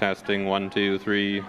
Testing 1, 2, 3.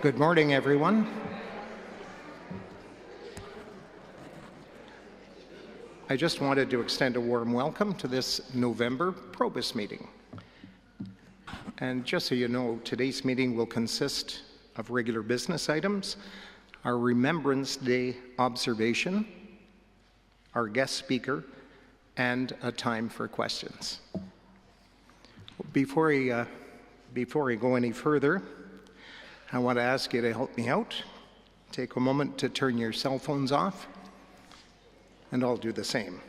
Good morning, everyone. I just wanted to extend a warm welcome to this November PROBUS meeting. And just so you know, today's meeting will consist of regular business items, our Remembrance Day observation, our guest speaker, and a time for questions. Before I go any further, I want to ask you to help me out. Take a moment to turn your cell phones off, and I'll do the same.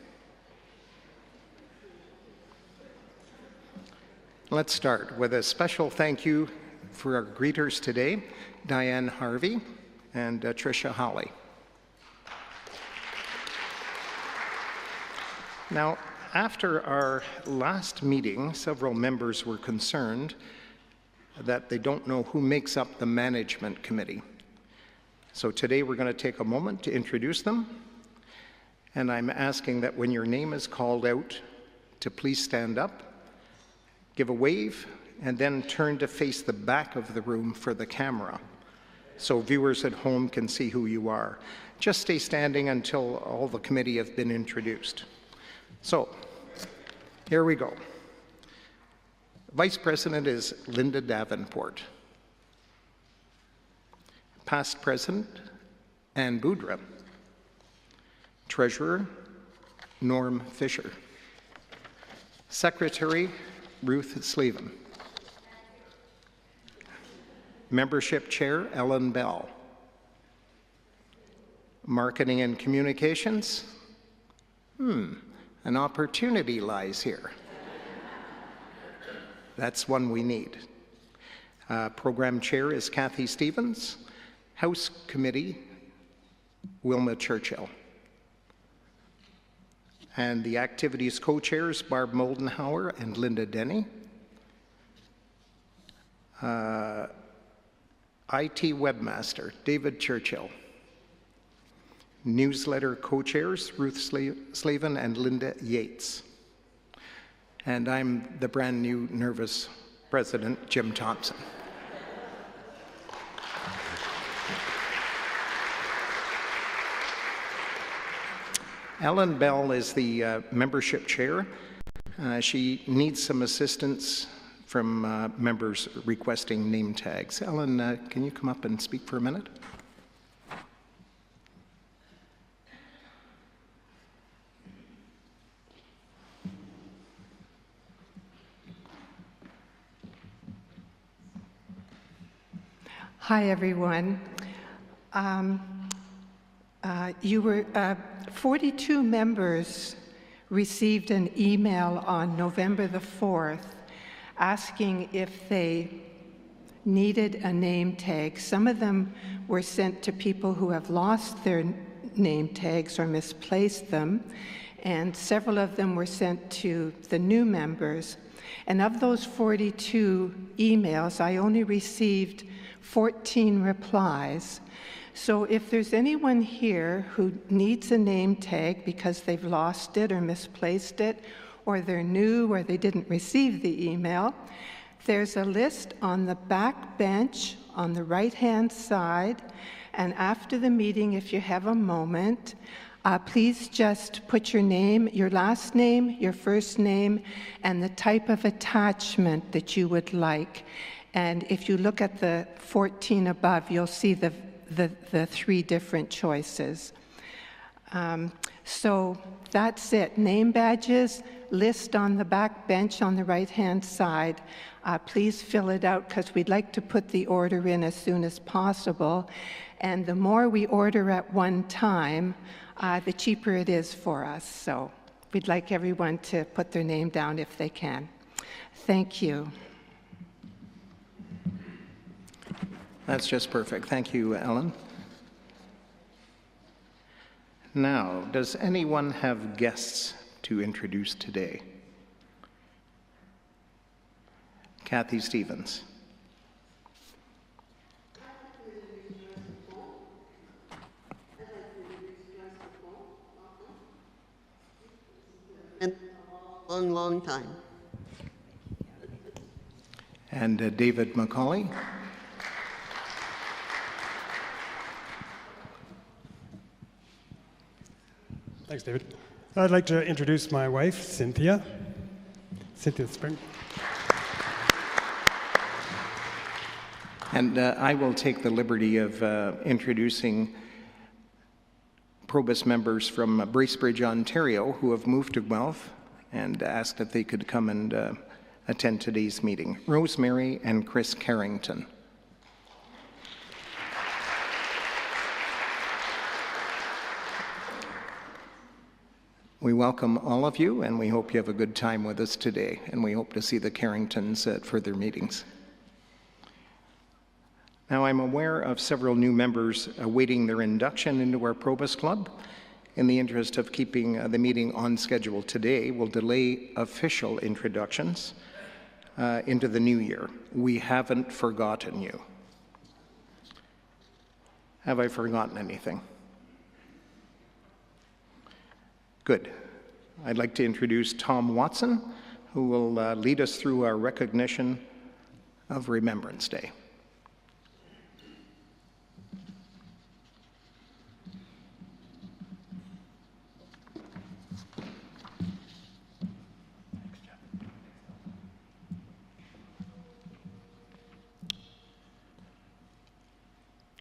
Let's start with a special thank you for our greeters today, Diane Harvey and Tricia Holly. Now, after our last meeting, several members were concerned that they don't know who makes up the management committee. So today we're going to take a moment to introduce them, and I'm asking that when your name is called out to please stand up, give a wave, and then turn to face the back of the room for the camera so viewers at home can see who you are. Just stay standing until all the committee have been introduced. So, here we go. Vice President is Linda Davenport. Past President, Ann Boudreau. Treasurer, Norm Fisher. Secretary, Ruth Sleven. Membership Chair, Ellen Bell. Marketing and Communications, an opportunity lies here. That's one we need. Program Chair is Kathy Stevens. House Committee, Wilma Churchill. And the Activities Co-Chairs, Barb Moldenhauer and Linda Denny. IT Webmaster, David Churchill. Newsletter Co-Chairs, Ruth Slavin and Linda Yates. And I'm the brand new nervous President, Jim Thompson. Ellen Bell is the membership chair. She needs some assistance from members requesting name tags. Ellen, can you come up and speak for a minute? Hi, everyone. 42 members received an email on November the 4th asking if they needed a name tag. Some of them were sent to people who have lost their name tags or misplaced them, and several of them were sent to the new members. And of those 42 emails, I only received 14 replies. So if there's anyone here who needs a name tag because they've lost it or misplaced it, or they're new or they didn't receive the email, there's a list on the back bench on the right-hand side. And after the meeting, if you have a moment, please just put your name, your last name, your first name, and the type of attachment that you would like. And if you look at the 14 above, you'll see the 3 different choices. So that's it. Name badges, list on the back bench on the right-hand side. Please fill it out because we'd like to put the order in as soon as possible. And the more we order at one time, the cheaper it is for us. So we'd like everyone to put their name down if they can. Thank you. That's just perfect. Thank you, Ellen. Now, does anyone have guests to introduce today? Kathy Stevens. And long time. And David McCauley. Thanks, David. I'd like to introduce my wife, Cynthia. Cynthia Spring. And I will take the liberty of introducing PROBUS members from Bracebridge, Ontario, who have moved to Guelph and asked if they could come and attend today's meeting. Rosemary and Chris Carrington. We welcome all of you, and we hope you have a good time with us today, and we hope to see the Carringtons at further meetings. Now, I'm aware of several new members awaiting their induction into our PROBUS Club. In the interest of keeping the meeting on schedule today, we'll delay official introductions into the new year. We haven't forgotten you. Have I forgotten anything? Good. I'd like to introduce Tom Watson, who will lead us through our recognition of Remembrance Day.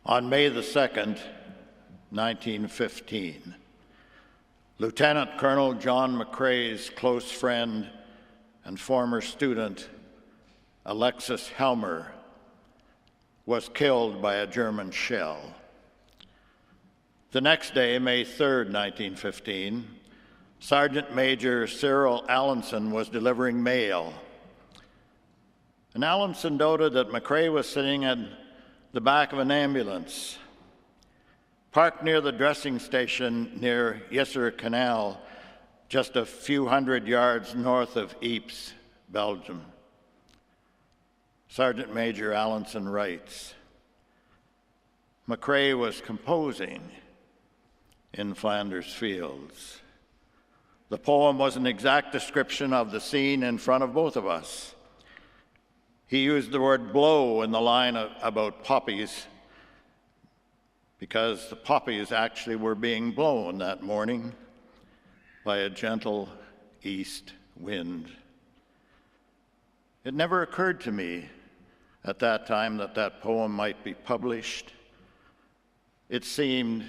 On May the 2nd, 1915, Lieutenant Colonel John McCrae's close friend and former student, Alexis Helmer, was killed by a German shell. The next day, May 3rd, 1915, Sergeant Major Cyril Allenson was delivering mail. And Allenson noted that McCrae was sitting at the back of an ambulance parked near the dressing station near Yser Canal, just a few hundred yards north of Ypres, Belgium. Sergeant Major Allenson writes, McCrae was composing in Flanders Fields. The poem was an exact description of the scene in front of both of us. He used the word blow in the line about poppies, because the poppies actually were being blown that morning by a gentle east wind. It never occurred to me at that time that that poem might be published. It seemed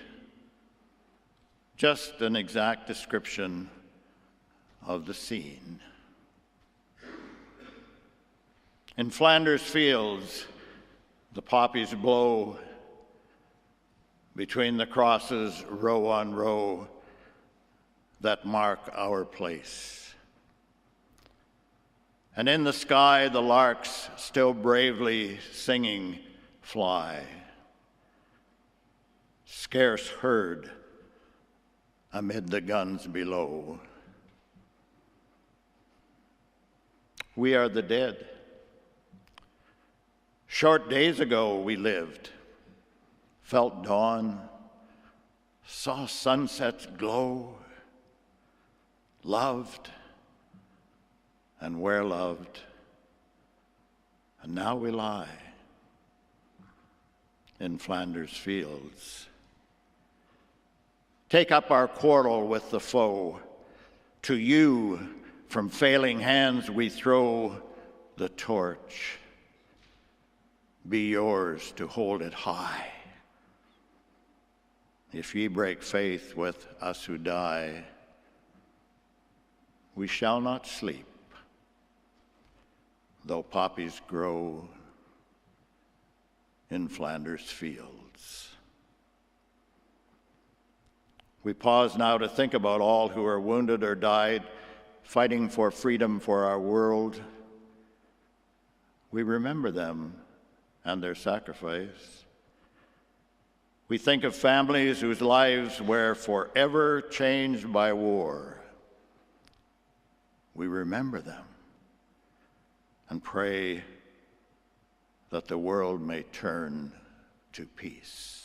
just an exact description of the scene. In Flanders Fields, the poppies blow between the crosses, row on row, that mark our place. And in the sky, the larks, still bravely singing, fly, scarce heard amid the guns below. We are the dead. Short days ago we lived, felt dawn, saw sunsets glow, loved and were loved, and now we lie in Flanders Fields. Take up our quarrel with the foe. To you, from failing hands we throw the torch. Be yours to hold it high. If ye break faith with us who die, we shall not sleep, though poppies grow in Flanders Fields. We pause now to think about all who are wounded or died, fighting for freedom for our world. We remember them and their sacrifice. We think of families whose lives were forever changed by war. We remember them and pray that the world may turn to peace.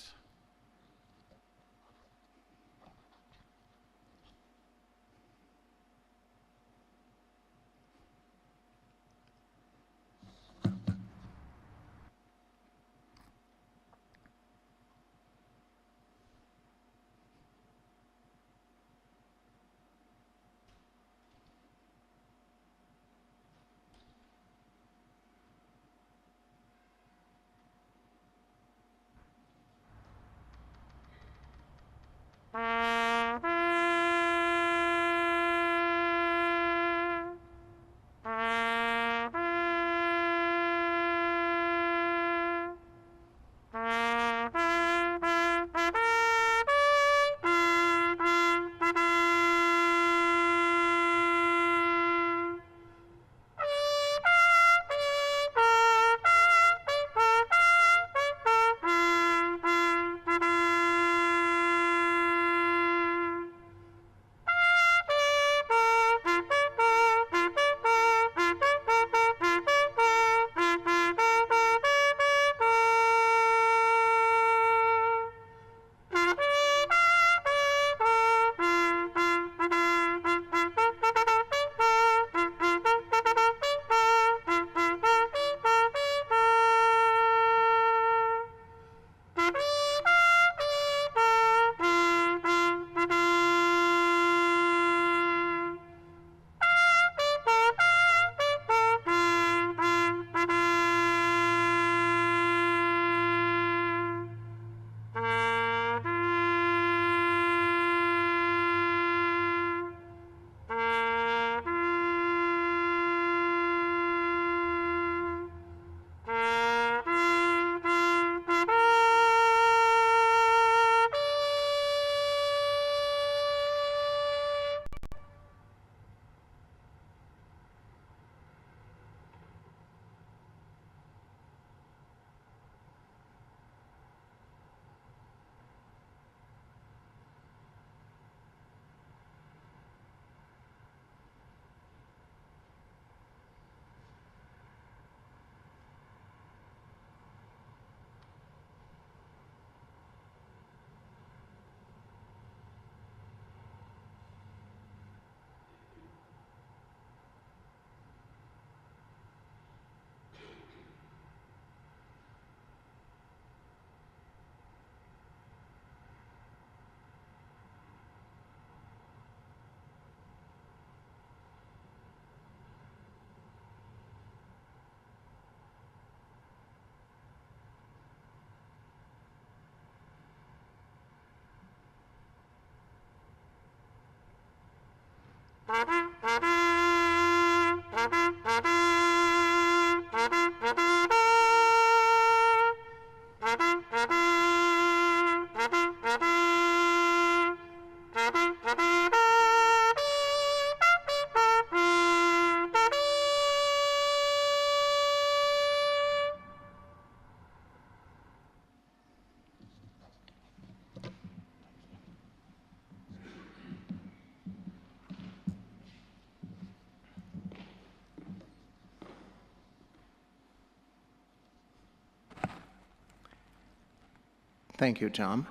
Thank you, Tom.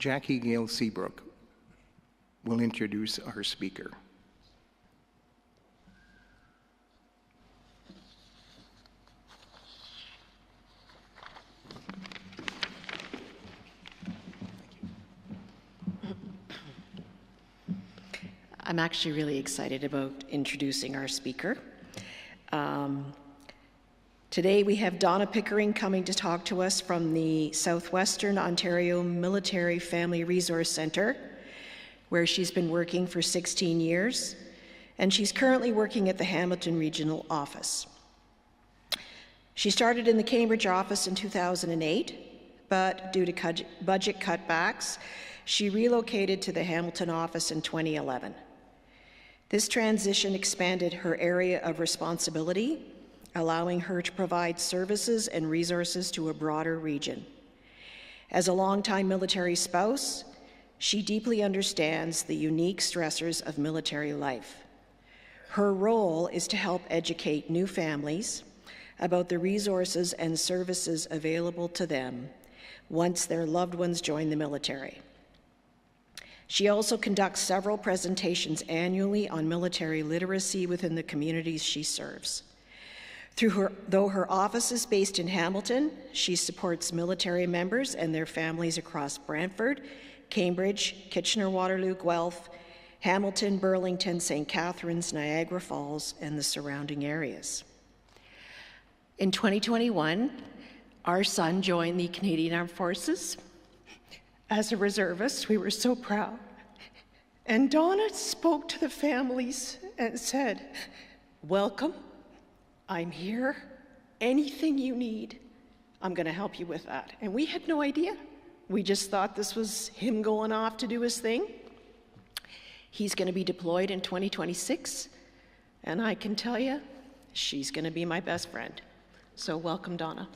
Jackie Gale Seabrook will introduce our speaker. I'm actually really excited about introducing our speaker. Today we have Donna Pickering coming to talk to us from the Southwestern Ontario Military Family Resource Centre, where she's been working for 16 years, and she's currently working at the Hamilton Regional Office. She started in the Cambridge office in 2008, but due to budget cutbacks, she relocated to the Hamilton office in 2011. This transition expanded her area of responsibility, allowing her to provide services and resources to a broader region. As a longtime military spouse, she deeply understands the unique stressors of military life. Her role is to help educate new families about the resources and services available to them once their loved ones join the military. She also conducts several presentations annually on military literacy within the communities she serves. Though her office is based in Hamilton, she supports military members and their families across Brantford, Cambridge, Kitchener-Waterloo, Guelph, Hamilton, Burlington, St. Catharines, Niagara Falls, and the surrounding areas. In 2021, our son joined the Canadian Armed Forces. As a reservist, we were so proud. And Donna spoke to the families and said, "Welcome. I'm here. Anything you need, I'm going to help you with that." And we had no idea. We just thought this was him going off to do his thing. He's going to be deployed in 2026, and I can tell you, she's going to be my best friend. So welcome, Donna.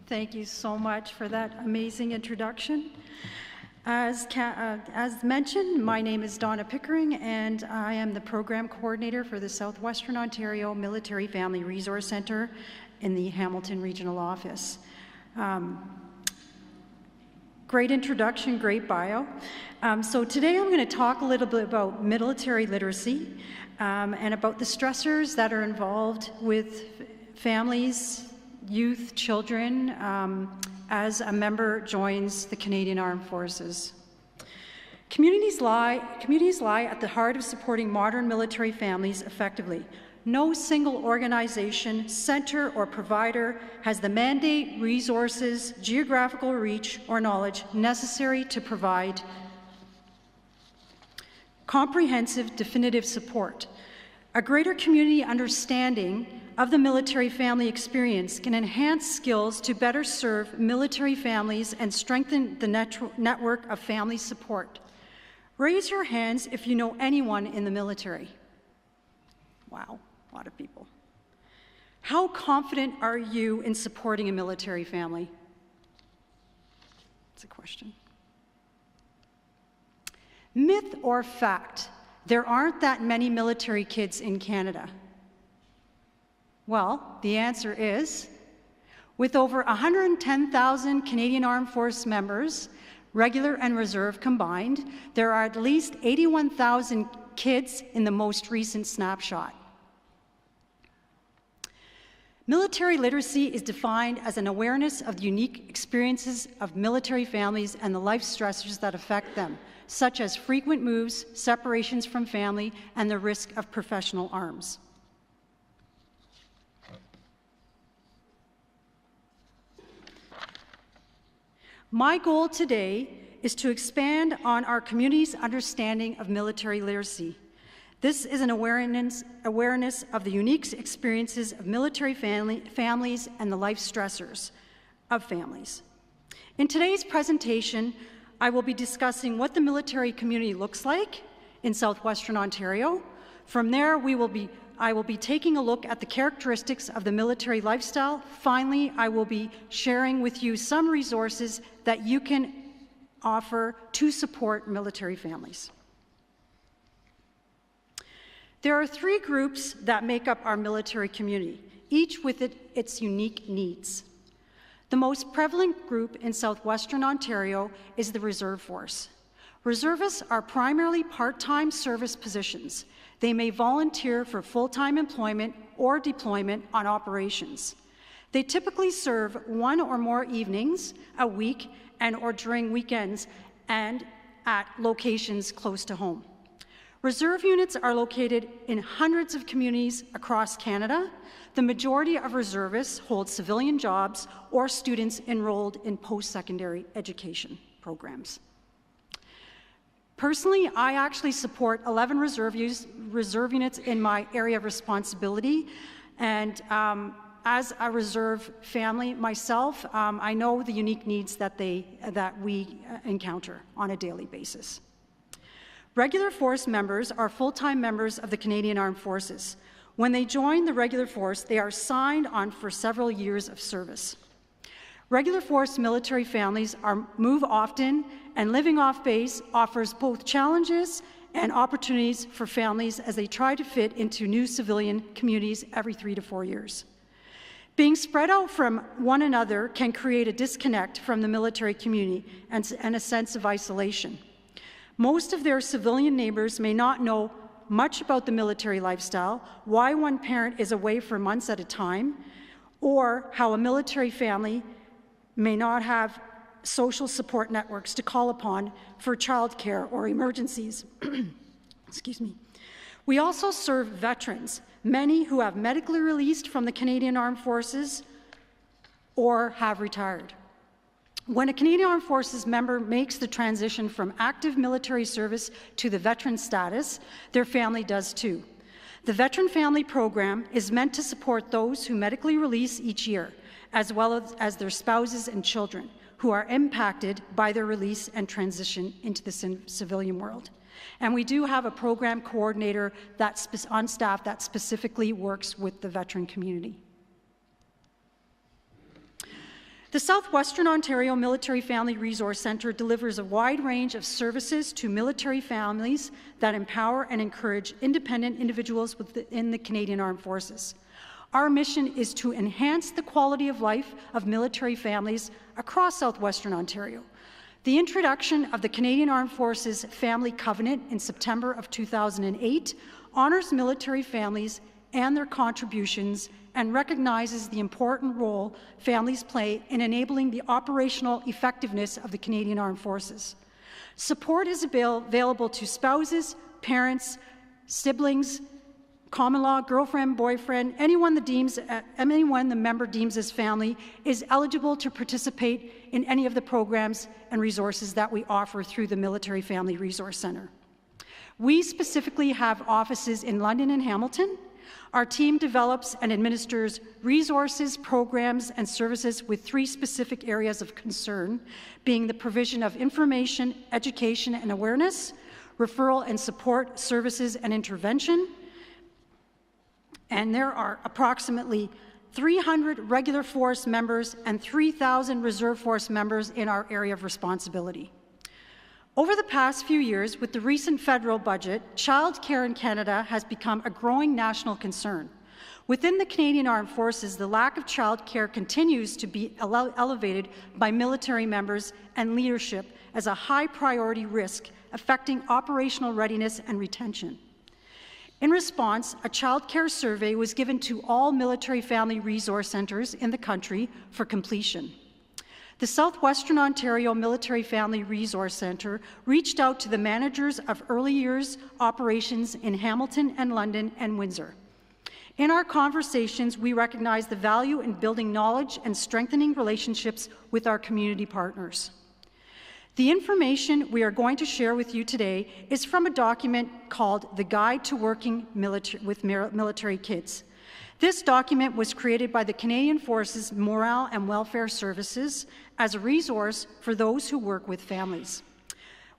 Thank you so much for that amazing introduction. As mentioned, my name is Donna Pickering, and I am the program coordinator for the Southwestern Ontario Military Family Resource Centre in the Hamilton Regional Office. Great introduction, great bio. So today I'm going to talk a little bit about military literacy and about the stressors that are involved with families, youth, children, as a member joins the Canadian Armed Forces. Communities lie at the heart of supporting modern military families effectively. No single organization, center, or provider has the mandate, resources, geographical reach, or knowledge necessary to provide comprehensive, definitive support. A greater community understanding of the military family experience can enhance skills to better serve military families and strengthen the network of family support. Raise your hands if you know anyone in the military. Wow, a lot of people. How confident are you in supporting a military family? That's a question. Myth or fact, there aren't that many military kids in Canada. Well, the answer is, with over 110,000 Canadian Armed Force members, regular and reserve combined, there are at least 81,000 kids in the most recent snapshot. Military literacy is defined as an awareness of the unique experiences of military families and the life stressors that affect them, such as frequent moves, separations from family, and the risk of professional arms. My goal today is to expand on our community's understanding of military literacy. This is an awareness of the unique experiences of military families and the life stressors of families. In today's presentation, I will be discussing what the military community looks like in southwestern Ontario. From there, I will be taking a look at the characteristics of the military lifestyle. Finally, I will be sharing with you some resources that you can offer to support military families. There are three groups that make up our military community, each with its unique needs. The most prevalent group in southwestern Ontario is the Reserve Force. Reservists are primarily part-time service positions. They may volunteer for full-time employment or deployment on operations. They typically serve one or more evenings a week or during weekends and at locations close to home. Reserve units are located in hundreds of communities across Canada. The majority of reservists hold civilian jobs or students enrolled in post-secondary education programs. Personally, I actually support 11 reserve units in my area of responsibility, and as a reserve family myself, I know the unique needs that we encounter on a daily basis. Regular force members are full-time members of the Canadian Armed Forces. When they join the regular force, they are signed on for several years of service. Regular force military families move often, and living off base offers both challenges and opportunities for families as they try to fit into new civilian communities every 3 to 4 years. Being spread out from one another can create a disconnect from the military community and a sense of isolation. Most of their civilian neighbors may not know much about the military lifestyle, why one parent is away for months at a time, or how a military family may not have social support networks to call upon for childcare or emergencies. Excuse me. We also serve veterans, many who have medically released from the Canadian Armed Forces or have retired. When a Canadian Armed Forces member makes the transition from active military service to the veteran status, their family does too. The Veteran Family Program is meant to support those who medically release each year, as well as their spouses and children who are impacted by their release and transition into the civilian world. And we do have a program coordinator on staff that specifically works with the veteran community. The Southwestern Ontario Military Family Resource Centre delivers a wide range of services to military families that empower and encourage independent individuals within the Canadian Armed Forces. Our mission is to enhance the quality of life of military families across Southwestern Ontario. The introduction of the Canadian Armed Forces Family Covenant in September of 2008 honors military families and their contributions and recognizes the important role families play in enabling the operational effectiveness of the Canadian Armed Forces. Support is available to spouses, parents, siblings, common law, girlfriend, boyfriend, anyone the member deems as family is eligible to participate in any of the programs and resources that we offer through the Military Family Resource Centre. We specifically have offices in London and Hamilton. Our team develops and administers resources, programs, and services with 3 specific areas of concern, being the provision of information, education, and awareness, referral and support services and intervention, and there are approximately 300 regular force members and 3,000 reserve force members in our area of responsibility. Over the past few years, with the recent federal budget, childcare in Canada has become a growing national concern. Within the Canadian Armed Forces, the lack of childcare continues to be elevated by military members and leadership as a high priority risk affecting operational readiness and retention. In response, a child care survey was given to all military family resource centres in the country for completion. The Southwestern Ontario Military Family Resource Centre reached out to the managers of early years operations in Hamilton and London and Windsor. In our conversations, we recognized the value in building knowledge and strengthening relationships with our community partners. The information we are going to share with you today is from a document called The Guide to Working with Military Kids. This document was created by the Canadian Forces Morale and Welfare Services as a resource for those who work with families.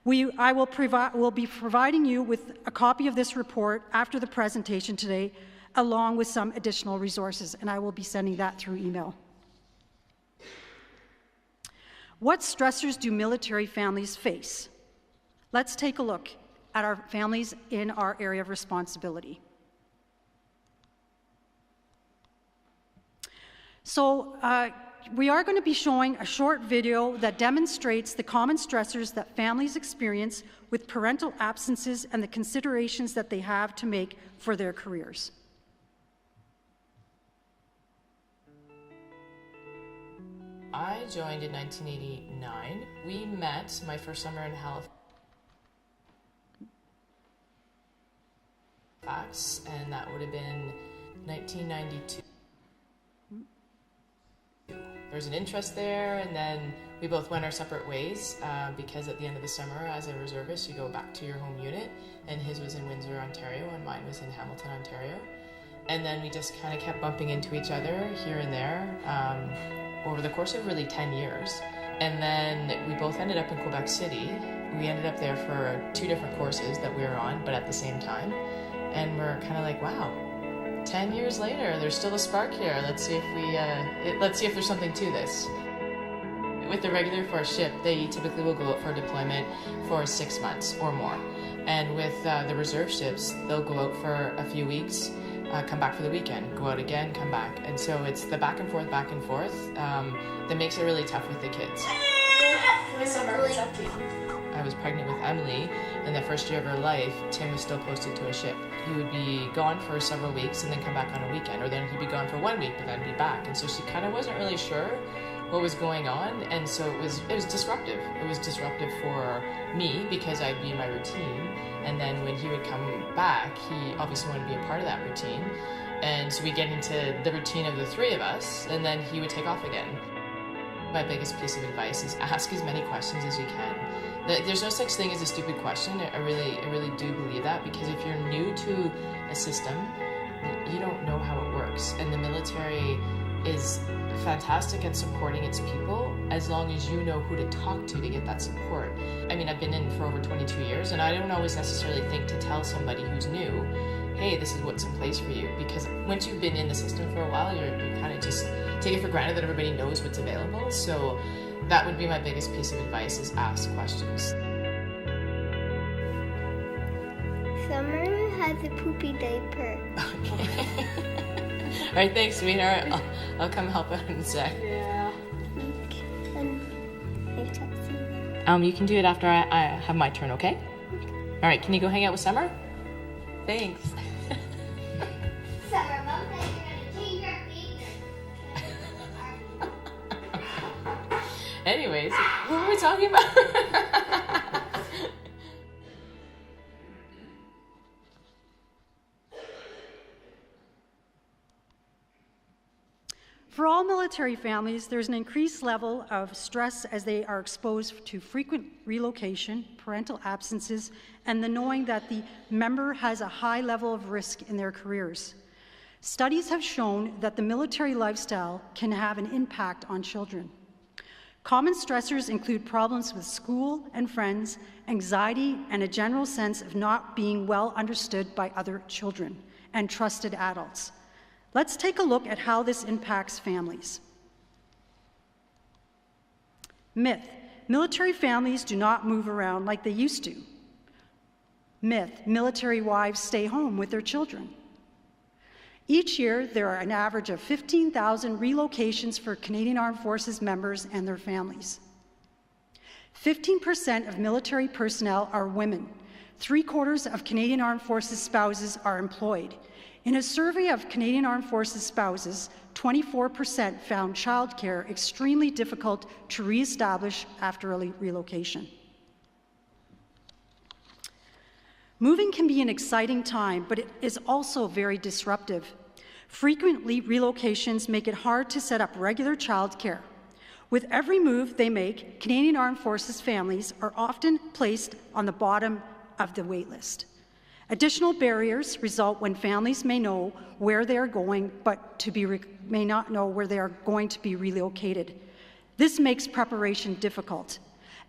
I will be providing you with a copy of this report after the presentation today, along with some additional resources, and I will be sending that through email. What stressors do military families face? Let's take a look at our families in our area of responsibility. So we are going to be showing a short video that demonstrates the common stressors that families experience with parental absences and the considerations that they have to make for their careers. I joined in 1989. We met my first summer in Halifax, and that would have been 1992. There was an interest there, and then we both went our separate ways because at the end of the summer, as a reservist, you go back to your home unit, and his was in Windsor, Ontario, and mine was in Hamilton, Ontario. And then we just kind of kept bumping into each other here and there over the course of really 10 years. And then we both ended up in Quebec City. We ended up there for 2 different courses that we were on, but at the same time. And we're kind of like, wow, 10 years later, there's still a spark here. Let's see if there's something to this. With the regular force ship, they typically will go out for deployment for 6 months or more. And with the reserve ships, they'll go out for a few weeks, come back for the weekend, go out again, come back. And so it's the back and forth that makes it really tough with the kids. I was pregnant with Emily, and the first year of her life, Tim was still posted to a ship. He would be gone for several weeks and then come back on a weekend, or then he'd be gone for 1 week but then be back. And so she kind of wasn't really sure what was going on, and so it was disruptive. It was disruptive for me because I'd be in my routine, and then when he would come back, he obviously wanted to be a part of that routine. And so we get into the routine of the 3 of us, and then he would take off again. My biggest piece of advice is ask as many questions as you can. There's no such thing as a stupid question. I really do believe that, because if you're new to a system, you don't know how it works. And the military is fantastic at supporting its people as long as you know who to talk to get that support. I mean, I've been in for over 22 years, and I don't always necessarily think to tell somebody who's new, hey, this is what's in place for you, because once you've been in the system for a while, you kind of just take it for granted that everybody knows what's available. So that would be my biggest piece of advice, is ask questions. Summer has a poopy diaper. Okay. All right, thanks, sweetheart. I'll come help out in a sec. Yeah. You can do it after I have my turn, okay? All right, can you go hang out with Summer? Thanks. Summer, Mom said you're going to change our features. Anyways, what were we talking about? For all military families, there's an increased level of stress as they are exposed to frequent relocation, parental absences, and the knowing that the member has a high level of risk in their careers. Studies have shown that the military lifestyle can have an impact on children. Common stressors include problems with school and friends, anxiety, and a general sense of not being well understood by other children and trusted adults. Let's take a look at how this impacts families. Myth: military families do not move around like they used to. Myth: military wives stay home with their children. Each year, there are an average of 15,000 relocations for Canadian Armed Forces members and their families. 15% of military personnel are women. 3/4 of Canadian Armed Forces spouses are employed. In a survey of Canadian Armed Forces spouses, 24% found childcare extremely difficult to reestablish after a relocation. Moving can be an exciting time, but it is also very disruptive. Frequently, relocations make it hard to set up regular childcare. With every move they make, Canadian Armed Forces families are often placed on the bottom of the wait list. Additional barriers result when families may know where they are going, but may not know where they are going to be relocated. This makes preparation difficult.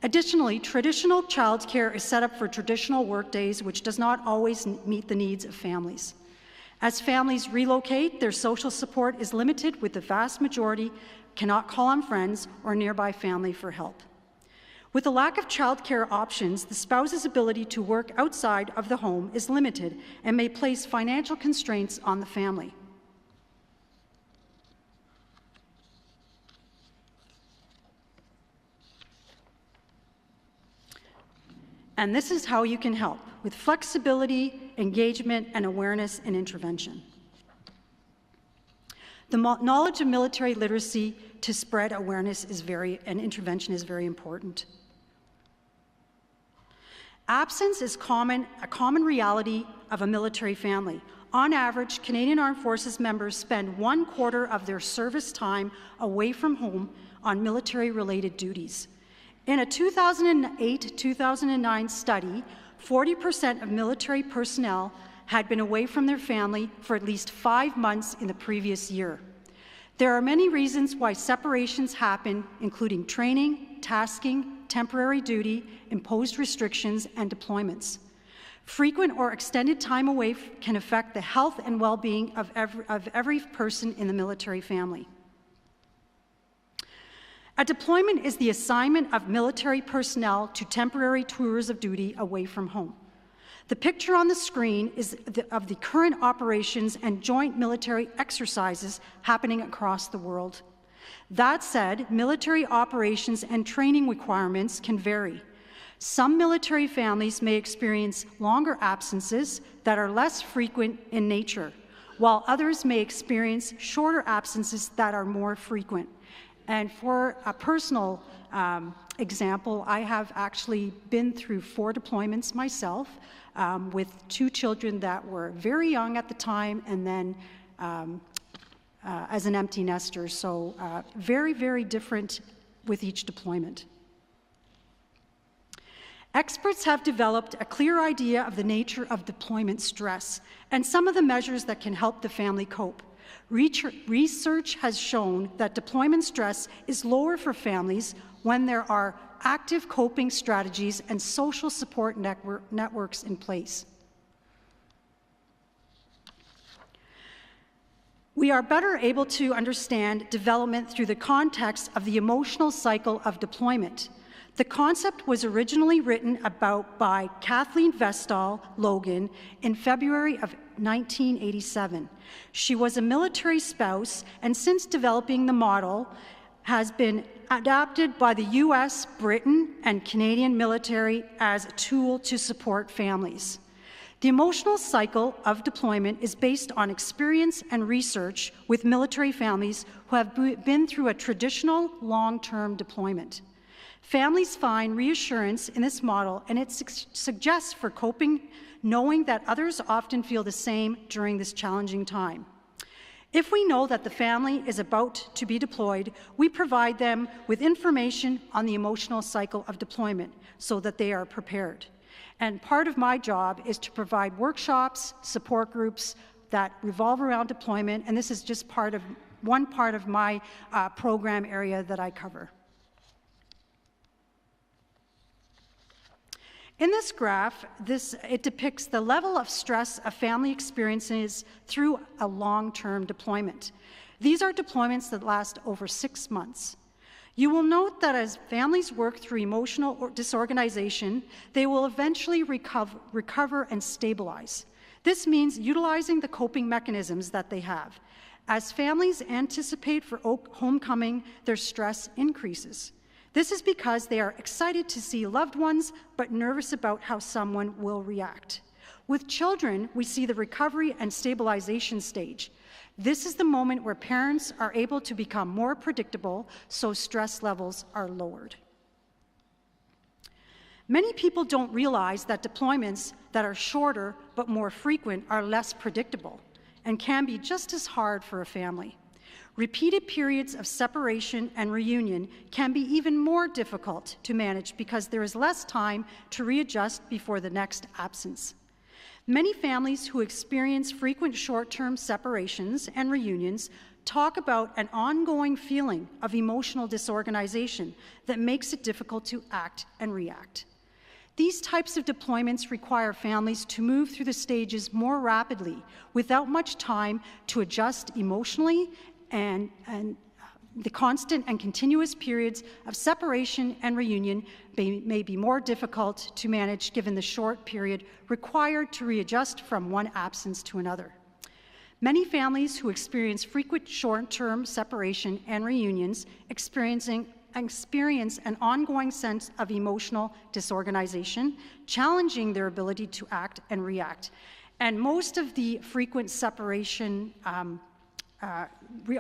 Additionally, traditional childcare is set up for traditional workdays, which does not always meet the needs of families. As families relocate, their social support is limited, with the vast majority cannot call on friends or nearby family for help. With the lack of childcare options, the spouse's ability to work outside of the home is limited and may place financial constraints on the family. And this is how you can help, with flexibility, engagement, and awareness and intervention. The knowledge of military literacy to spread awareness and intervention is very important. Absence is a common reality of a military family. On average, Canadian Armed Forces members spend 1/4 of their service time away from home on military-related duties. In a 2008-2009 study, 40% of military personnel had been away from their family for at least 5 months in the previous year. There are many reasons why separations happen, including training, tasking, temporary duty, imposed restrictions, and deployments. Frequent or extended time away can affect the health and well-being of every person in the military family. A deployment is the assignment of military personnel to temporary tours of duty away from home. The picture on the screen is of the current operations and joint military exercises happening across the world. That said, military operations and training requirements can vary. Some military families may experience longer absences that are less frequent in nature, while others may experience shorter absences that are more frequent. And for a personal example, I have actually been through 4 deployments myself, with 2 children that were very young at the time, and then as an empty nester. So very, very different with each deployment. Experts have developed a clear idea of the nature of deployment stress and some of the measures that can help the family cope. Research has shown that deployment stress is lower for families when there are active coping strategies and social support networks in place. We are better able to understand development through the context of the emotional cycle of deployment. The concept was originally written about by Kathleen Vestal Logan in February of 1987. She was a military spouse, and since developing the model, has been adapted by the US, Britain, and Canadian military as a tool to support families. The emotional cycle of deployment is based on experience and research with military families who have been through a traditional long-term deployment. Families find reassurance in this model, and it suggests for coping, knowing that others often feel the same during this challenging time. If we know that the family is about to be deployed, we provide them with information on the emotional cycle of deployment so that they are prepared. And part of my job is to provide workshops, support groups that revolve around deployment, and this is just one part of my program area that I cover. In this graph, it depicts the level of stress a family experiences through a long-term deployment. These are deployments that last over 6 months. You will note that as families work through emotional disorganization, they will eventually recover and stabilize. This means utilizing the coping mechanisms that they have. As families anticipate for homecoming, their stress increases. This is because they are excited to see loved ones, but nervous about how someone will react. With children, we see the recovery and stabilization stage. This is the moment where parents are able to become more predictable, so stress levels are lowered. Many people don't realize that deployments that are shorter but more frequent are less predictable and can be just as hard for a family. Repeated periods of separation and reunion can be even more difficult to manage because there is less time to readjust before the next absence. Many families who experience frequent short-term separations and reunions talk about an ongoing feeling of emotional disorganization that makes it difficult to act and react. These types of deployments require families to move through the stages more rapidly without much time to adjust emotionally, and the constant and continuous periods of separation and reunion may be more difficult to manage given the short period required to readjust from one absence to another. Many families who experience frequent short-term separation and reunions experience an ongoing sense of emotional disorganization, challenging their ability to act and react. And most of the frequent separation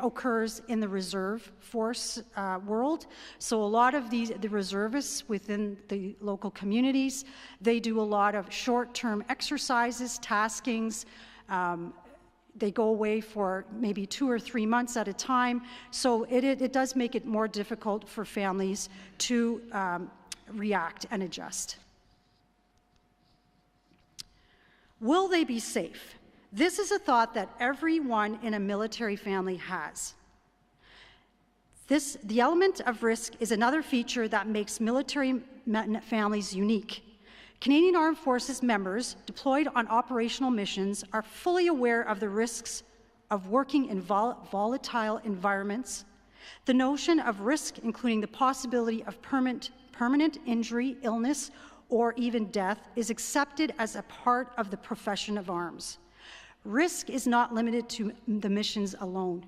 occurs in the reserve force world. So a lot of the reservists within the local communities, they do a lot of short-term exercises, taskings. They go away for maybe 2 or 3 months at a time. So it does make it more difficult for families to react and adjust. Will they be safe? This is a thought that everyone in a military family has. The element of risk is another feature that makes military families unique. Canadian Armed Forces members deployed on operational missions are fully aware of the risks of working in volatile environments. The notion of risk, including the possibility of permanent injury, illness, or even death, is accepted as a part of the profession of arms. Risk is not limited to the missions alone.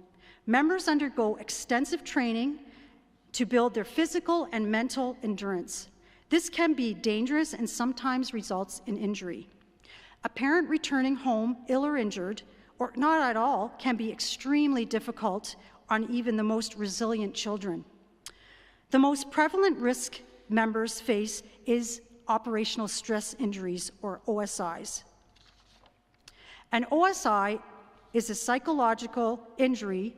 Members undergo extensive training to build their physical and mental endurance. This can be dangerous and sometimes results in injury. A parent returning home ill or injured, or not at all, can be extremely difficult on even the most resilient children. The most prevalent risk members face is operational stress injuries, or OSIs. An OSI is a psychological injury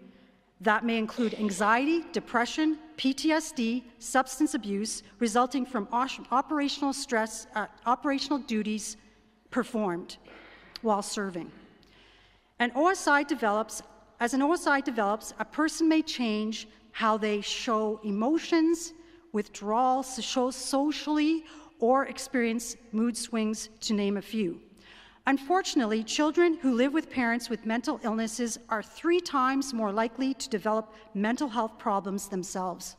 that may include anxiety, depression, PTSD, substance abuse resulting from operational stress, operational duties performed while serving. As an OSI develops, a person may change how they show emotions, withdrawal, show socially, or experience mood swings, to name a few. Unfortunately, children who live with parents with mental illnesses are 3 times more likely to develop mental health problems themselves.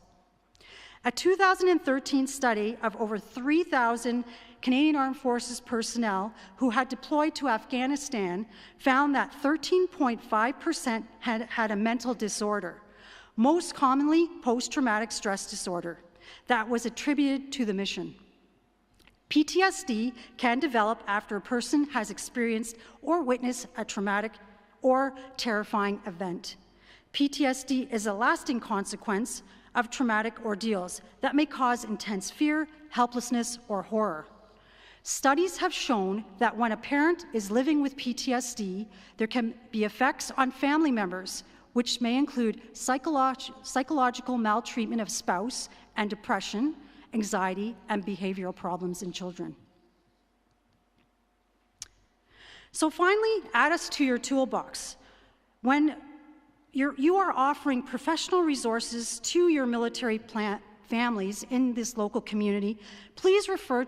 A 2013 study of over 3,000 Canadian Armed Forces personnel who had deployed to Afghanistan found that 13.5% had a mental disorder, most commonly post-traumatic stress disorder, that was attributed to the mission. PTSD can develop after a person has experienced or witnessed a traumatic or terrifying event. PTSD is a lasting consequence of traumatic ordeals that may cause intense fear, helplessness, or horror. Studies have shown that when a parent is living with PTSD, there can be effects on family members, which may include psychological maltreatment of spouse and depression, anxiety, and behavioral problems in children. So finally, add us to your toolbox. When you are offering professional resources to your military families in this local community, please refer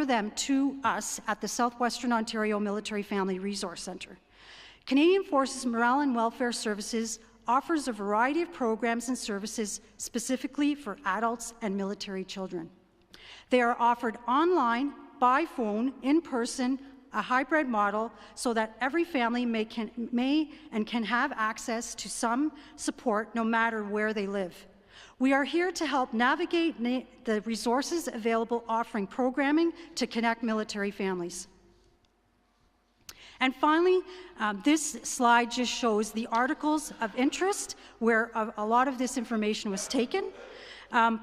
them to us at the Southwestern Ontario Military Family Resource Centre. Canadian Forces Morale and Welfare Services offers a variety of programs and services specifically for adults and military children. They are offered online, by phone, in person, a hybrid model, so that every family may and can have access to some support no matter where they live. We are here to help navigate the resources available, offering programming to connect military families. And finally, this slide just shows the articles of interest where a lot of this information was taken.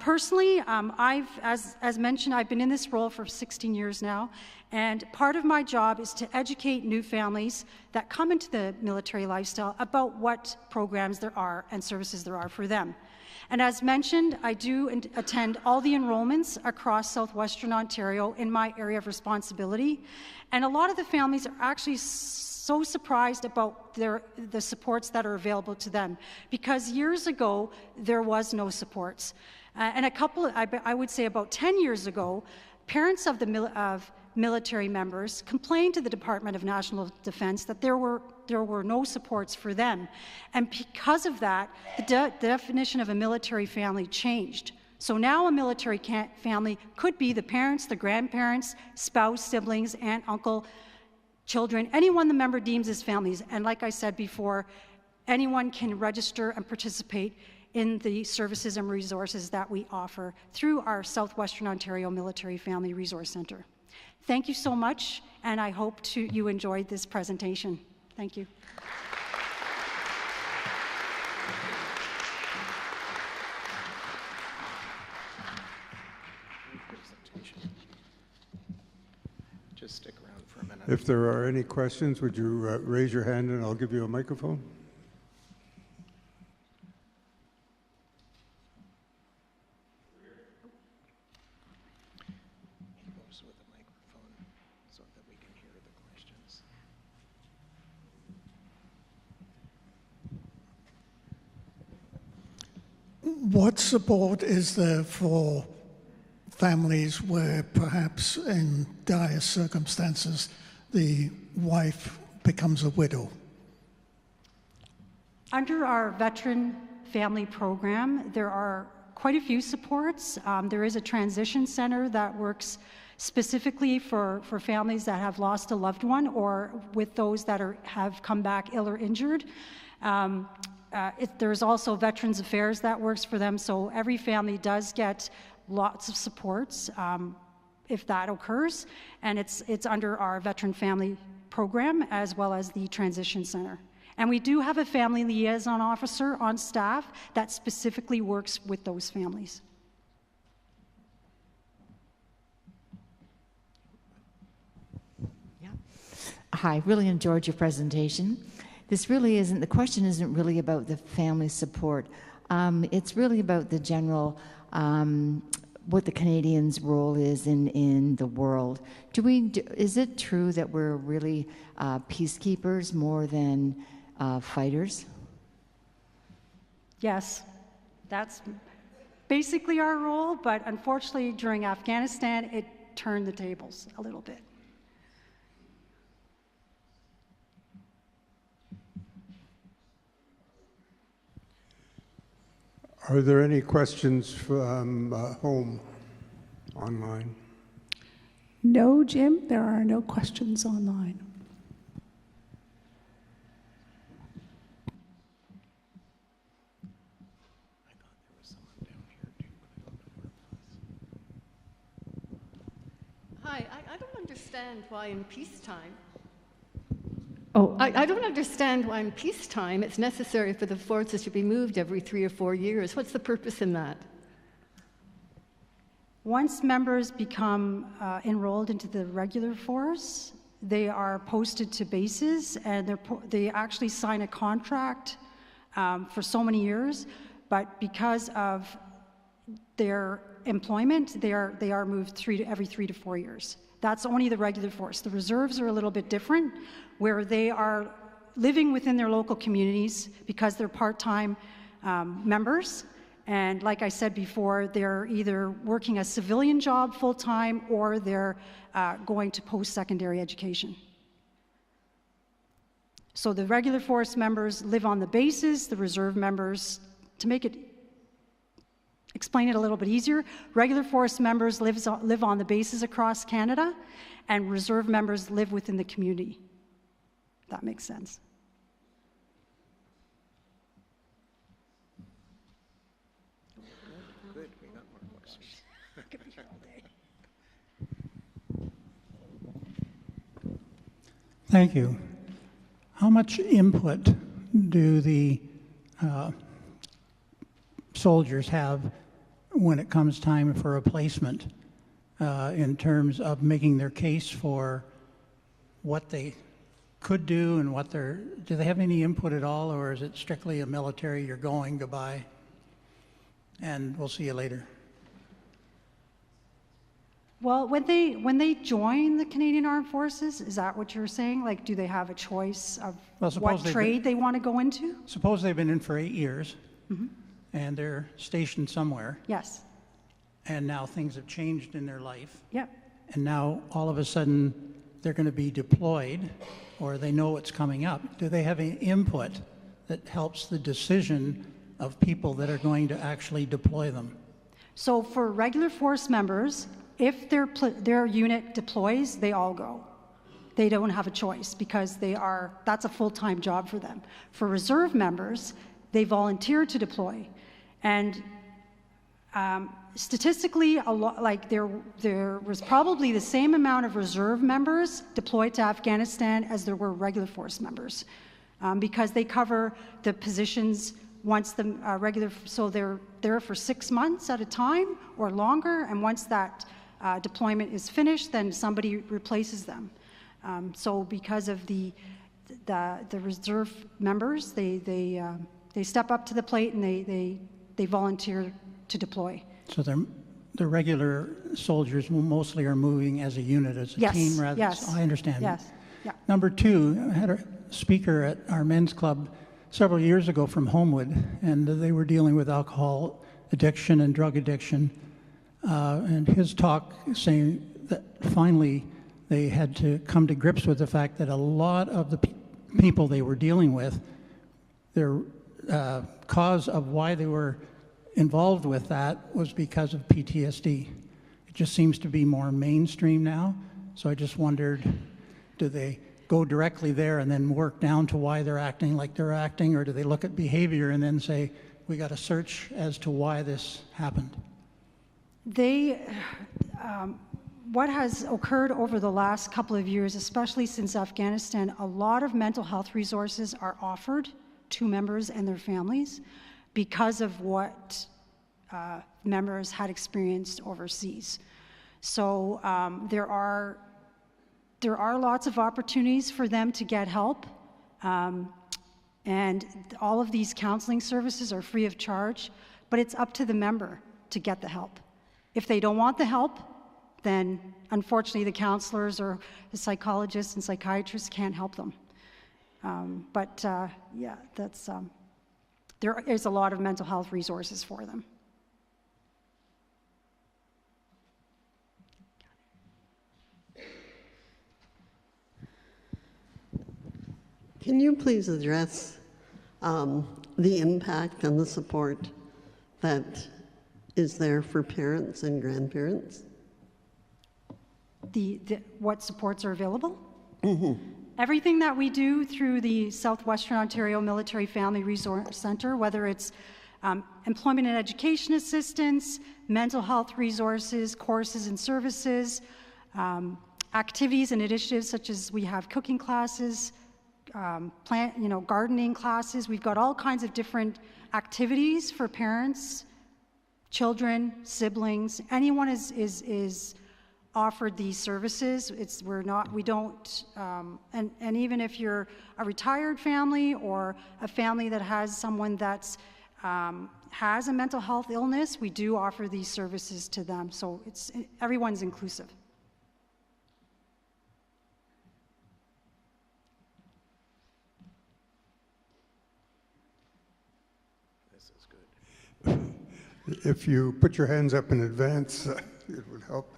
Personally, as mentioned, I've been in this role for 16 years now, and part of my job is to educate new families that come into the military lifestyle about what programs there are and services there are for them. And as mentioned, I do attend all the enrollments across southwestern Ontario in my area of responsibility, and a lot of the families are actually so surprised about the supports that are available to them, because years ago there was no supports. And I would say about 10 years ago, parents of military members complained to the Department of National Defense that there were no supports for them. And because of that, the definition of a military family changed. So now a military family could be the parents, the grandparents, spouse, siblings, aunt, uncle, children, anyone the member deems as families. And like I said before, anyone can register and participate in the services and resources that we offer through our Southwestern Ontario Military Family Resource Centre. Thank you so much, and I hope you enjoyed this presentation. Thank you. Just stick around for a minute. If there are any questions, would you raise your hand and I'll give you a microphone? What support is there for families where perhaps in dire circumstances the wife becomes a widow? Under our Veteran Family Program, there are quite a few supports. There is a transition center that works specifically for families that have lost a loved one or with those that have come back ill or injured. There's also Veterans Affairs that works for them, so every family does get lots of supports if that occurs, and it's under our Veteran Family Program as well as the Transition Center. And we do have a family liaison officer on staff that specifically works with those families. Yeah. Hi, really enjoyed your presentation. This really isn't, the question isn't really about the family support. It's really about the general, what the Canadians' role is in the world. Is it true that we're really peacekeepers more than fighters? Yes, that's basically our role, but unfortunately during Afghanistan, it turned the tables a little bit. Are there any questions from home, online? No, Jim, there are no questions online. Hi, I don't understand why in peacetime. I don't understand why in peacetime it's necessary for the forces to be moved every 3 or 4 years. What's the purpose in that? Once members become enrolled into the regular force, they are posted to bases, and they actually sign a contract for so many years, but because of their employment, they are moved every 3 to 4 years. That's only the regular force. The reserves are a little bit different, where they are living within their local communities because they're part-time members. And like I said before, they're either working a civilian job full-time or they're going to post-secondary education. So the regular force members live on the bases, the reserve members, to explain it a little bit easier, regular force members live on the bases across Canada, and reserve members live within the community. If that makes sense. Thank you. How much input do the soldiers have when it comes time for a placement in terms of making their case for what they could do and what do they have any input at all, or is it strictly a military, you're going, goodbye, and we'll see you later? Well, when they join the Canadian Armed Forces, is that what you're saying? Like, do they have a choice of what trade they want to go into? Suppose they've been in for 8 years, and they're stationed somewhere. Yes. And now things have changed in their life. Yep. And now all of a sudden they're going to be deployed, or they know it's coming up. Do they have any input that helps the decision of people that are going to actually deploy them? So for regular force members, if their unit deploys, they all go. They don't have a choice because that's a full-time job for them. For reserve members, they volunteer to deploy. And statistically, there was probably the same amount of reserve members deployed to Afghanistan as there were regular force members, because they cover the positions once the so they're there for 6 months at a time or longer, and once that deployment is finished, then somebody replaces them. So because of the reserve members, they step up to the plate and they volunteer to deploy. So the regular soldiers mostly are moving as a unit, as a team, rather. Yes. So I understand. Yes. Yeah. Number two, I had a speaker at our men's club several years ago from Homewood, and they were dealing with alcohol addiction and drug addiction. And his talk saying that finally they had to come to grips with the fact that a lot of the people they were dealing with, their cause of why they were involved with that was because of PTSD. It just seems to be more mainstream now. So I just wondered, do they go directly there and then work down to why they're acting like they're acting, or do they look at behavior and then say, we got to search as to why this happened? What has occurred over the last couple of years, especially since Afghanistan, a lot of mental health resources are offered to members and their families because of what members had experienced overseas. So there are lots of opportunities for them to get help, and all of these counseling services are free of charge, but it's up to the member to get the help. If they don't want the help, then unfortunately the counselors or the psychologists and psychiatrists can't help them. Yeah, there is a lot of mental health resources for them. Can you please address the impact and the support that is there for parents and grandparents? What supports are available? Mm-hmm. Everything that we do through the Southwestern Ontario Military Family Resource Centre, whether it's employment and education assistance, mental health resources, courses and services, activities and initiatives such as we have cooking classes, gardening classes. We've got all kinds of different activities for parents, children, siblings. Anyone is offered these services. And even if you're a retired family or a family that has someone that's has a mental health illness, we do offer these services to them. So everyone's inclusive. This is good. If you put your hands up in advance, it would help.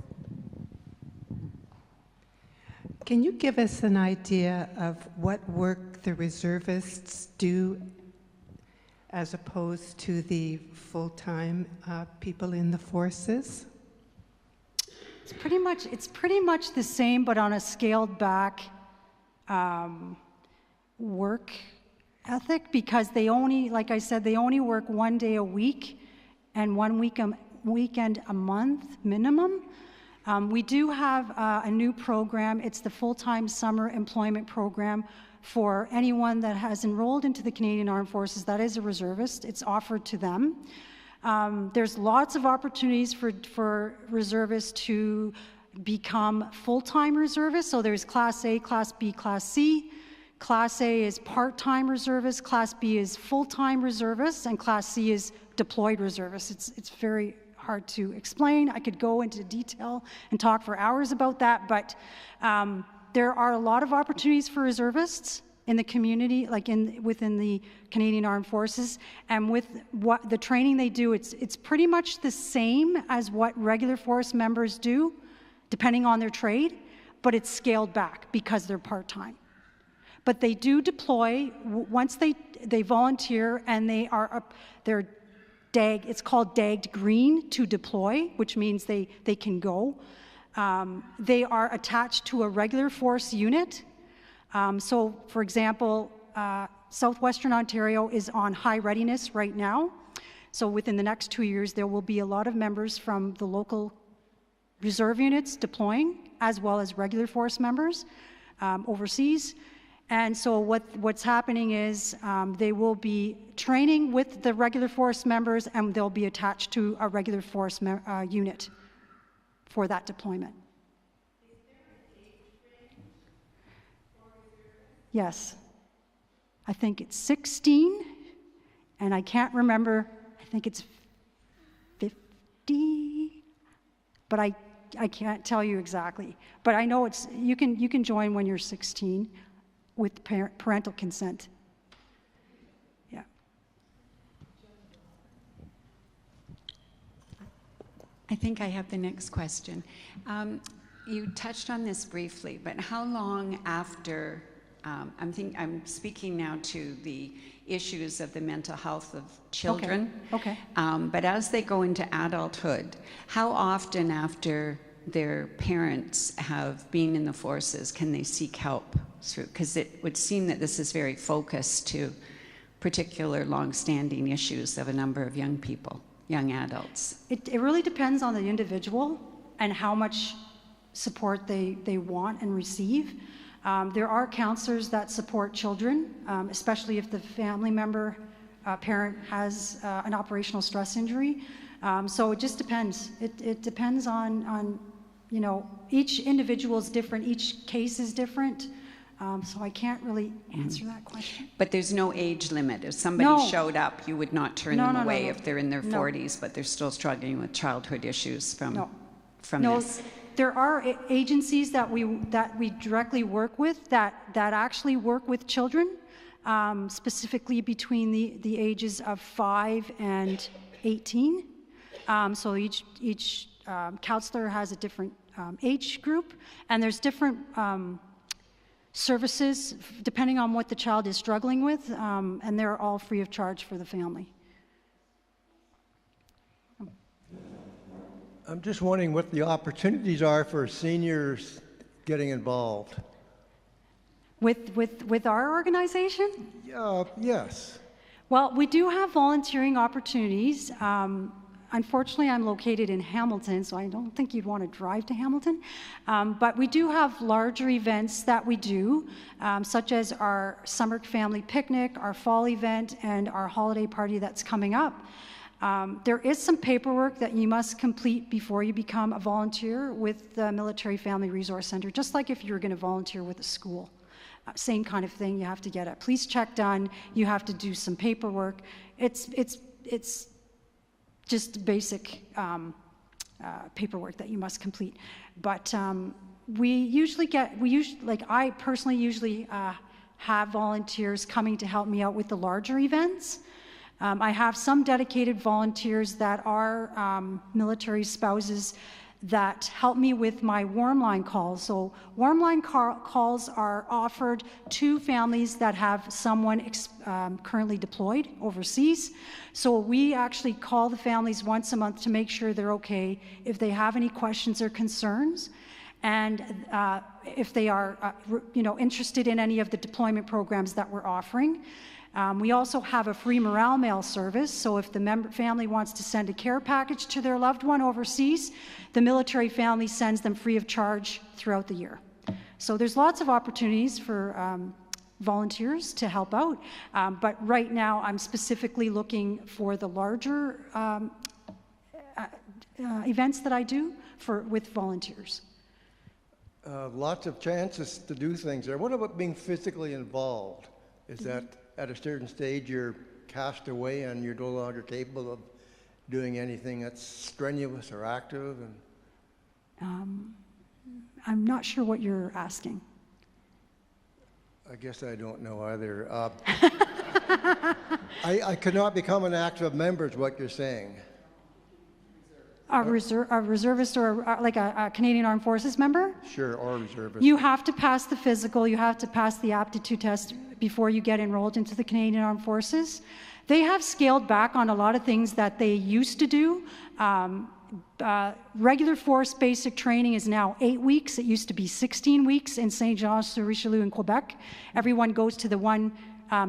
Can you give us an idea of what work the reservists do as opposed to the full-time people in the forces? It's pretty much the same, but on a scaled back work ethic, because they only, like I said, they only work 1 day a week and 1 weekend a month minimum. We do have a new program. It's the full-time summer employment program for anyone that has enrolled into the Canadian Armed Forces that is a reservist. It's offered to them. There's lots of opportunities for reservists to become full-time reservists. So there's Class A, Class B, Class C. Class A is part-time reservists, Class B is full-time reservists, and Class C is deployed reservists. It's very hard to explain. I could go into detail and talk for hours about that, but there are a lot of opportunities for reservists in the community, like within the Canadian Armed Forces, and with what the training they do, it's pretty much the same as what regular force members do, depending on their trade, but it's scaled back because they're part-time. But they do deploy once they volunteer, and they're DAG. It's called DAG'd green to deploy, which means they can go. They are attached to a regular force unit. So, for example, Southwestern Ontario is on high readiness right now. So within the next 2 years, there will be a lot of members from the local reserve units deploying, as well as regular force members overseas. And so what's happening is they will be training with the regular force members, and they'll be attached to a regular force unit for that deployment. Yes. I think it's 16, and I can't remember, I think it's 50, but I can't tell you exactly. But I know you can join when you're 16. With parental consent. Yeah. I think I have the next question. You touched on this briefly, but how long after, I'm speaking now to the issues of the mental health of children. Okay. But as they go into adulthood, how often after their parents have been in the forces can they seek help? Because it would seem that this is very focused to particular long-standing issues of a number of young people, young adults. It really depends on the individual and how much support they want and receive. There are counselors that support children, especially if the family member, parent has an operational stress injury. So it just depends. It depends on, you know, each individual is different, each case is different. So I can't really answer that question. But there's no age limit. If somebody showed up, you would not turn them away if they're in their 40s, but they're still struggling with childhood issues from this. There are agencies that we directly work with that actually work with children, specifically between the ages of 5 and 18. So each counselor has a different age group, and there's different services depending on what the child is struggling with, and they're all free of charge for the family. I'm just wondering what the opportunities are for seniors getting involved. With our organization? Yes. Well, we do have volunteering opportunities. Unfortunately, I'm located in Hamilton, so I don't think you'd want to drive to Hamilton. But we do have larger events that we do, such as our summer family picnic, our fall event, and our holiday party that's coming up. There is some paperwork that you must complete before you become a volunteer with the Military Family Resource Center, just like if you were going to volunteer with a school. Same kind of thing. You have to get a police check done. You have to do some paperwork. It's just basic paperwork that you must complete. But I personally usually have volunteers coming to help me out with the larger events. I have some dedicated volunteers that are military spouses that help me with my warm line calls. So warm line calls are offered to families that have someone currently deployed overseas. So we actually call the families once a month to make sure they're okay, if they have any questions or concerns, and if they are interested in any of the deployment programs that we're offering. We also have a free morale mail service, so if the family wants to send a care package to their loved one overseas, the military family sends them free of charge throughout the year. So there's lots of opportunities for volunteers to help out, but right now I'm specifically looking for the larger events that I do with volunteers. Lots of chances to do things there. What about being physically involved? Is that at a certain stage you're cast away and you're no longer capable of doing anything that's strenuous or active? And I'm not sure what you're asking. I guess I don't know either. I could not become an active member is what you're saying. A reservist or like a Canadian Armed Forces member? Sure, or reservist. You have to pass the physical, you have to pass the aptitude test before you get enrolled into the Canadian Armed Forces. They have scaled back on a lot of things that they used to do. Regular force basic training is now 8 weeks. It used to be 16 weeks in Saint-Jean-sur-Richelieu in Quebec. Everyone goes to the one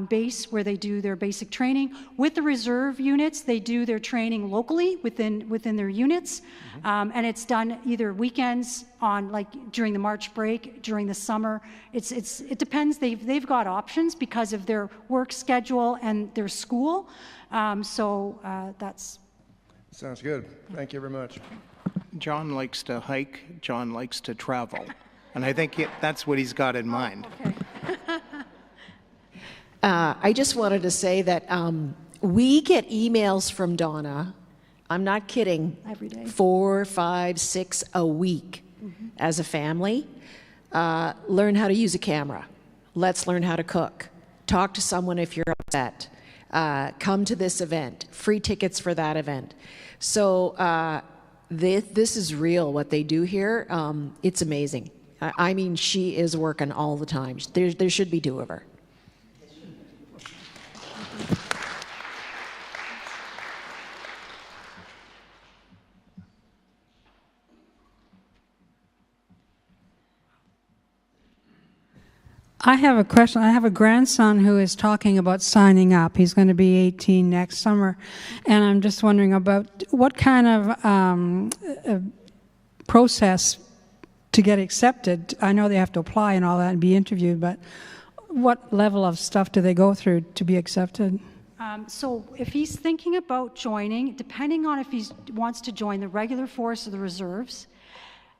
base where they do their basic training. With the reserve units, they do their training locally within their units, and it's done either weekends on during the March break, during the summer. It depends. They've got options because of their work schedule and their school. That's. Sounds good. Thank you very much. John likes to hike. John likes to travel, and I think that's what he's got in mind. Okay. I just wanted to say that we get emails from Donna, I'm not kidding, every day. 4, 5, 6 a week as a family. Learn how to use a camera. Let's learn how to cook. Talk to someone if you're upset. Come to this event. Free tickets for that event. So this is real, what they do here. It's amazing. I mean, she is working all the time. There should be 2 of her. I have a question. I have a grandson who is talking about signing up. He's going to be 18 next summer. And I'm just wondering about what kind of process to get accepted. I know they have to apply and all that and be interviewed, but what level of stuff do they go through to be accepted? So if he's thinking about joining, depending on if he wants to join the regular force or the reserves,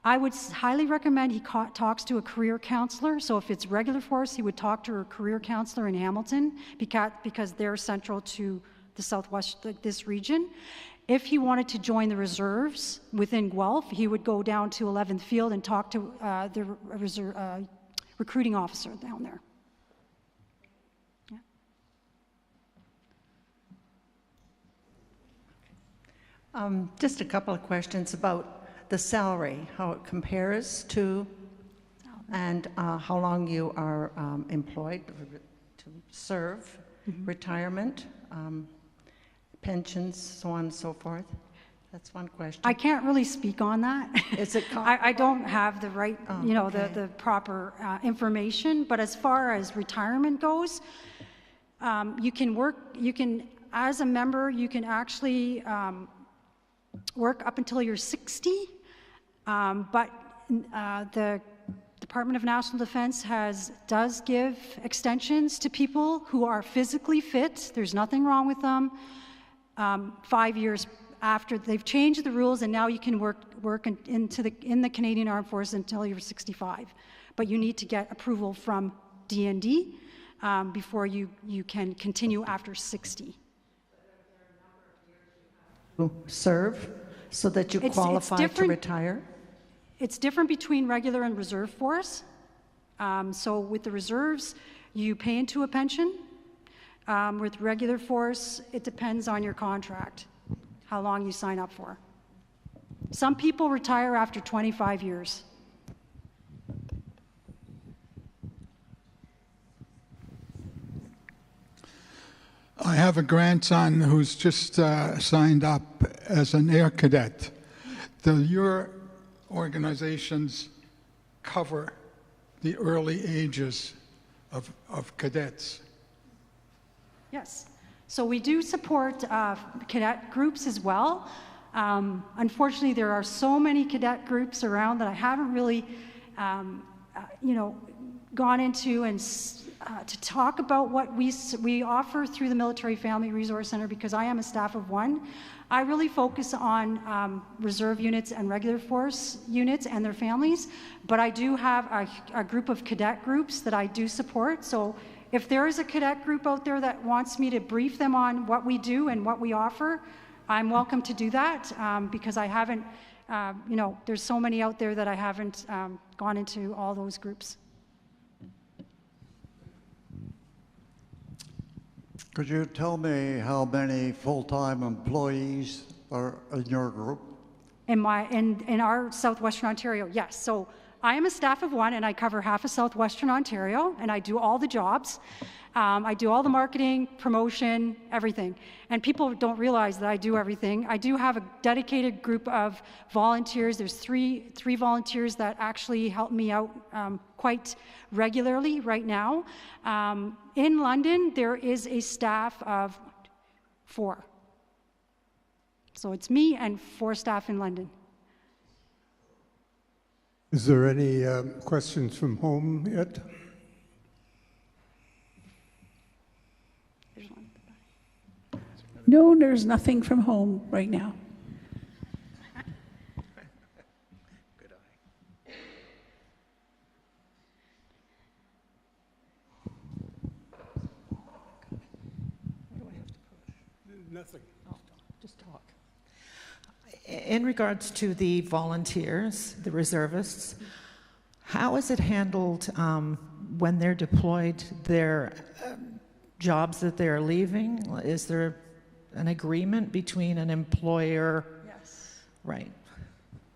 I would highly recommend he talks to a career counselor. So if it's regular force, he would talk to a career counselor in Hamilton because they're central to the Southwest, this region. If he wanted to join the reserves within Guelph, he would go down to 11th Field and talk to the recruiting officer down there. Just a couple of questions about the salary, how it compares to, and how long you are employed to serve, retirement, pensions, so on and so forth. That's one question. I can't really speak on that. Is it? I don't have the right, the proper information. But as far as retirement goes, you can work. You can, as a member, you can actually work up until you're 60. But the Department of National Defense does give extensions to people who are physically fit. There's nothing wrong with them. 5 years after they've changed the rules, and now you can work in the Canadian Armed Forces until you're 65. But you need to get approval from DND before you can continue after 60. Serve so that you qualify to retire? It's different between regular and reserve force. So with the reserves, you pay into a pension. With regular force, it depends on your contract, how long you sign up for. Some people retire after 25 years. I have a grandson who's just signed up as an air cadet. Do your organizations cover the early ages of cadets? Yes. So we do support cadet groups as well. Unfortunately, there are so many cadet groups around that I haven't really, gone into and to talk about what we offer through the Military Family Resource Center, because I am a staff of one. I really focus on reserve units and regular force units and their families, but I do have a group of cadet groups that I do support. So if there is a cadet group out there that wants me to brief them on what we do and what we offer, I'm welcome to do that, because I haven't, there's so many out there that I haven't gone into all those groups. Could you tell me how many full-time employees are in your group? In our Southwestern Ontario, yes. So I am a staff of one, and I cover half of Southwestern Ontario, and I do all the jobs. I do all the marketing, promotion, everything. And people don't realize that I do everything. I do have a dedicated group of volunteers. There's three volunteers that actually help me out quite regularly right now. In London, there is a staff of 4. So it's me and 4 staff in London. Is there any questions from home yet? No, there's nothing from home right now. Nothing. Oh, just talk. In regards to the volunteers, the reservists, how is it handled when they're deployed, their jobs that they're leaving? Is there an agreement between an employer? Yes. Right.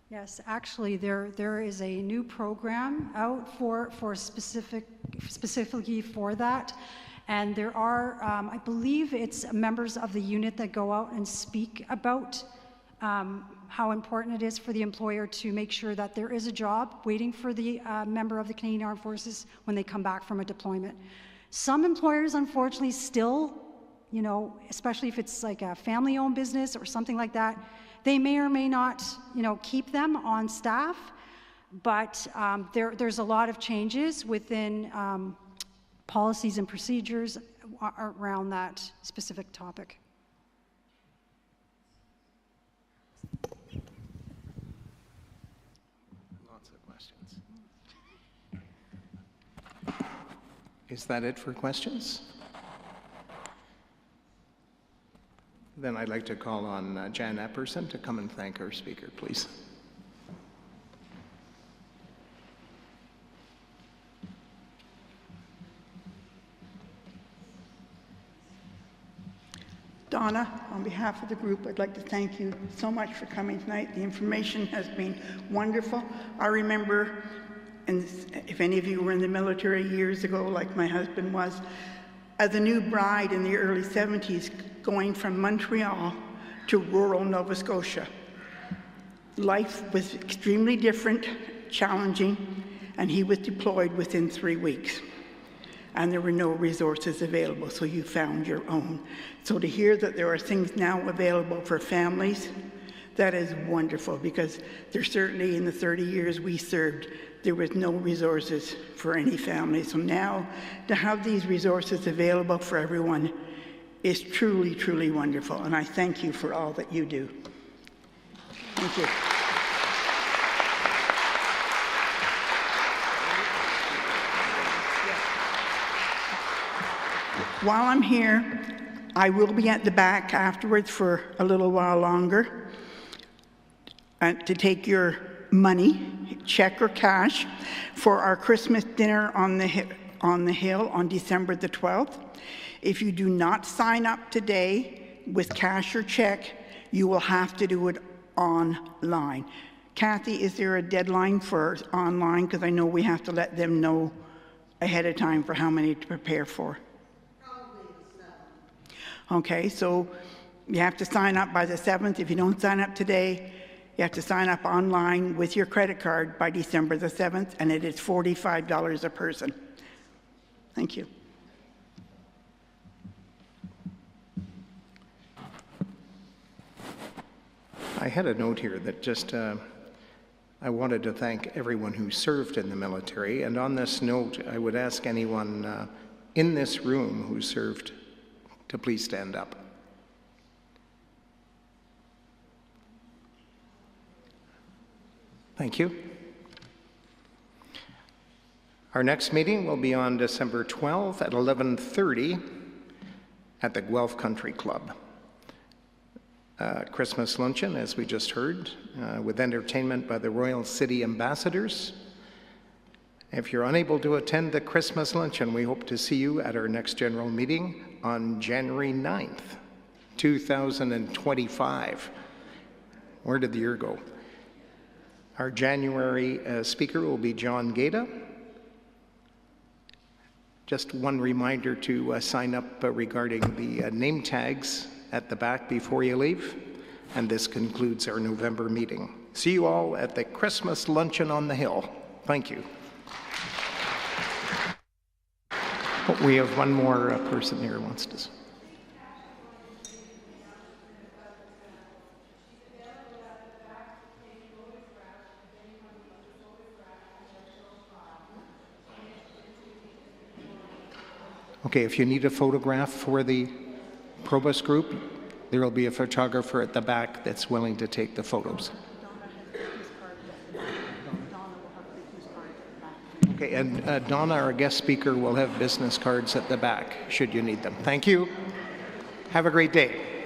Yes, actually, there is a new program out for specifically for that. And there are, I believe it's members of the unit that go out and speak about how important it is for the employer to make sure that there is a job waiting for the member of the Canadian Armed Forces when they come back from a deployment. Some employers, unfortunately, still, especially if it's like a family-owned business or something like that, they may or may not, keep them on staff. But there's a lot of changes within policies and procedures around that specific topic. Lots of questions. Is that it for questions? Then I'd like to call on Jan Epperson to come and thank our speaker, please. Donna, on behalf of the group, I'd like to thank you so much for coming tonight. The information has been wonderful. I remember, and if any of you were in the military years ago, like my husband was, as a new bride in the early 70s, going from Montreal to rural Nova Scotia. Life was extremely different, challenging, and he was deployed within 3 weeks. And there were no resources available, so you found your own. So to hear that there are things now available for families, that is wonderful, because there's certainly in the 30 years we served, there was no resources for any family. So now to have these resources available for everyone is truly, truly wonderful. And I thank you for all that you do. Thank you. While I'm here, I will be at the back afterwards for a little while longer to take your money, check or cash, for our Christmas dinner on the Hill on December the 12th. If you do not sign up today with cash or check, you will have to do it online. Kathy, is there a deadline for online? Because I know we have to let them know ahead of time for how many to prepare for. Okay, so you have to sign up by the 7th. If you don't sign up today, you have to sign up online with your credit card by December the 7th, and it is $45 a person. Thank you. I had a note here that just I wanted to thank everyone who served in the military. And on this note, I would ask anyone in this room who served to please stand up. Thank you. Our next meeting will be on December 12th at 11:30 at the Guelph Country Club. Christmas luncheon, as we just heard, with entertainment by the Royal City Ambassadors. If you're unable to attend the Christmas luncheon, we hope to see you at our next general meeting on January 9th, 2025. Where did the year go? Our January speaker will be John Gaeta. Just one reminder to sign up regarding the name tags at the back before you leave. And this concludes our November meeting. See you all at the Christmas luncheon on the Hill. Thank you. Oh, we have one more person here who wants to. Okay, if you need a photograph for the PROBUS group, there will be a photographer at the back that's willing to take the photos. Okay, and Donna, our guest speaker, will have business cards at the back, should you need them. Thank you. Have a great day.